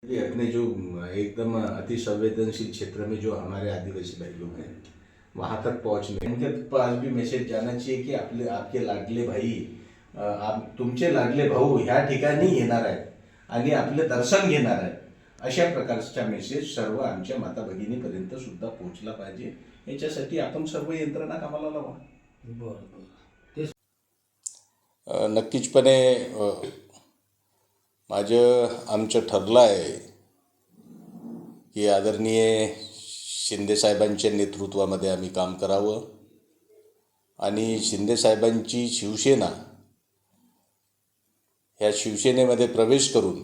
ये अपने जो एकदम अति संवेदनशील क्षेत्र में जो हमारे आदिवासी भाई लोग हैं वहाँ तक पहुँचने उनके पास भी मैसेज जाना चाहिए की आपके लाडले भाई आप तुमचे लाडले भाऊ ह्या ठिकाणी येणार आहेत आणि आपले दर्शन घेणार आहेत अशा प्रकारचा मेसेज सर्व आमच्या माता भगिनीपर्यंत सुद्धा पोहोचला पाहिजे. याच्यासाठी आपण सर्व यंत्रणा कामाला लावा. बरं. नक्कीचपणे आमचं ठरलं आहे की आदरणीय शिंदेसाहेबांच्या नेतृत्वामध्ये आम्ही काम करावं आणि शिंदेसाहेबांची शिवसेना ह्या शिवसेनेमध्ये प्रवेश करून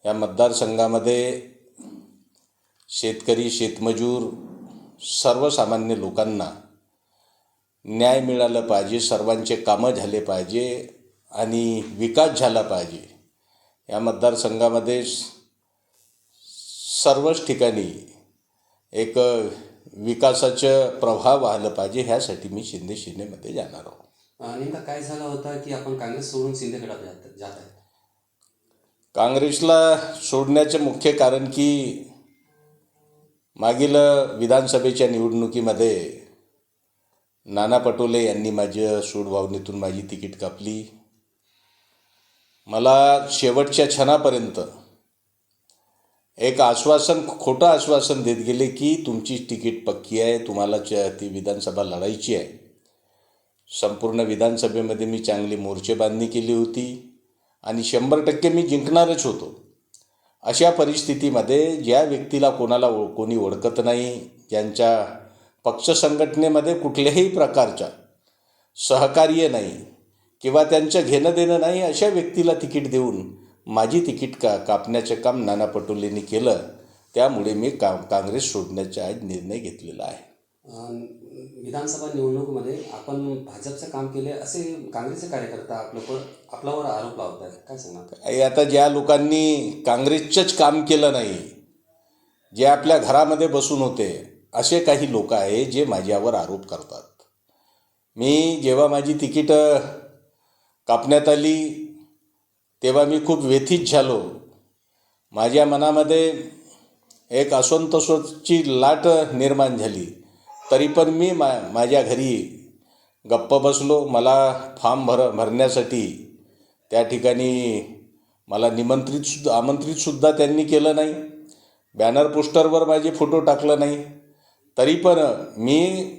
या मतदारसंघामध्ये शेतकरी शेतमजूर सर्वसामान्य लोकांना न्याय मिळाला पाहिजे, सर्वांचे कामं झाले पाहिजे आणि विकास झाला पाहिजे. या मतदारसंघामध्ये सर्वच ठिकाणी एक विकासाचं प्रभाव वाहलं पाहिजे. ह्यासाठी मी शिंदे सेनेमध्ये जाणार आहोत. नेमका काय झालं होतं की आपण काँग्रेस सोडून शिंदेकडे जात आहे? काँग्रेसला सोडण्याचे मुख्य कारण की मागील विधानसभेच्या निवडणुकीमध्ये नाना पटोले यांनी माझ्या सूडभावनेतून माझी तिकीट कापली. मला शेवटच्या क्षणापर्यंत एक खोटं आश्वासन देत गेले की तुमची तिकीट पक्की आहे, तुम्हाला ती विधानसभा लढायची आहे. संपूर्ण विधानसभेमध्ये मी चांगली मोर्चेबांधणी केली होती आणि 100% मी जिंकणारच होतो. अशा परिस्थितीमध्ये ज्या व्यक्तीला कोणी ओळखत नाही, ज्यांच्या पक्ष संघटनेमध्ये कुठल्याही प्रकारचा सहकार्य नाही किंवा त्यांचं घेणं देणं नाही, अशा व्यक्तीला तिकीट देऊन माझी तिकीट कापण्याचं काम नाना पटोलेंनी केलं. त्यामुळे मी काँग्रेस सोडण्याचा आज निर्णय घेतलेला आहे. विधानसभा निवडणुकीमध्ये आपण भाजपचं काम केले असे काँग्रेसचे कार्यकर्ता आपल्यावर आरोप लावतात, काय सांगणार? आता ज्या लोकांनी काँग्रेसचंच काम केलं नाही, जे आपल्या घरामध्ये बसून होते, असे काही लोक आहे जे माझ्यावर आरोप करतात. मी जेव्हा माझी तिकीट कापण्यात आली तेव्हा मी खूप व्यथित झालो. माझ्या मनामध्ये एक असंतोषाची लाट निर्माण झाली. तरी पण मी माझ्या घरी गप्प बसलो. मला फॉर्म भरण्यासाठी त्या ठिकाणी मला आमंत्रितसुद्धा त्यांनी केलं नाही. बॅनर पोस्टरवर माझे फोटो टाकलं नाही. तरी पण मी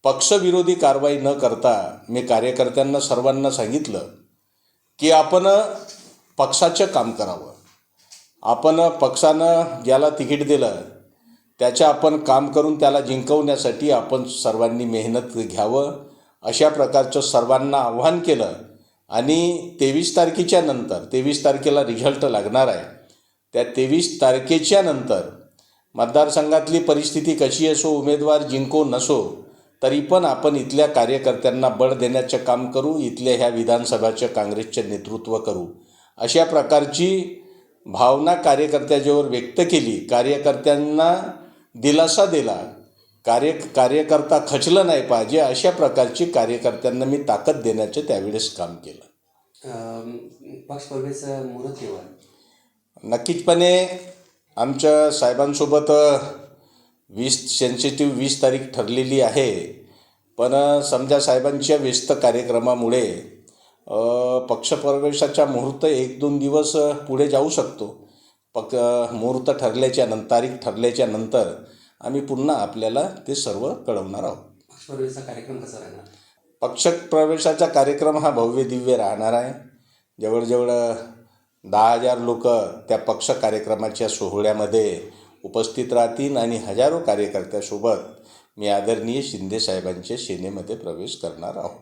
पक्षविरोधी कारवाई न करता मी कार्यकर्त्यांना सर्वांना सांगितलं की आपण पक्षाचं काम करावं. आपण पक्षानं ज्याला तिकीट दिलं त्याचं आपण काम करून त्याला जिंकवण्यासाठी आपण सर्वांनी मेहनत घ्यावं, अशा प्रकारचं सर्वांना आव्हान केलं. आणि 23 तारखेला रिझल्ट लागणार आहे. त्या 23 तारखेच्या नंतर मतदारसंघातली परिस्थिती कशी असो, उमेदवार जिंको नसो, तरी पण आपण इथल्या कार्यकर्त्यांना बळ देण्याचं काम करू, इथल्या ह्या विधानसभाचं काँग्रेसचं नेतृत्व करू, अशा प्रकारची भावना कार्यकर्त्याजवळ व्यक्त केली. कार्यकर्त्यांना दिलासा दिला. कार्यकर्ता खचलं नाही पाहिजे, अशा प्रकारची कार्यकर्त्यांना मी ताकद देण्याचं त्यावेळेस काम केलं. पक्षप्रवेशाचा मुहूर्त केव्हा? नक्कीचपणे आमच्या साहेबांसोबत 20 तारीख ठरलेली आहे. पण समजा साहेबांच्या व्यस्त कार्यक्रमामुळे पक्षप्रवेशाचा मुहूर्त 1-2 दिवस पुढे जाऊ शकतो. मुहूर्त तारीख ठरल्याच्या नंतर आम्ही पुन्हा आपल्याला ते सर्व कळवणार आहोत. पक्षप्रवेशाचा कार्यक्रम कसा राहणार? पक्षप्रवेशाचा कार्यक्रम हा भव्य दिव्य राहणार आहे. जवळजवळ 10,000 लोक त्या पक्ष कार्यक्रमाच्या सोहळ्यामध्ये उपस्थित राहतील आणि हजारो कार्यकर्त्यासोबत मी आदरणीय शिंदेसाहेबांच्या सेनेमध्ये प्रवेश करणार आहोत.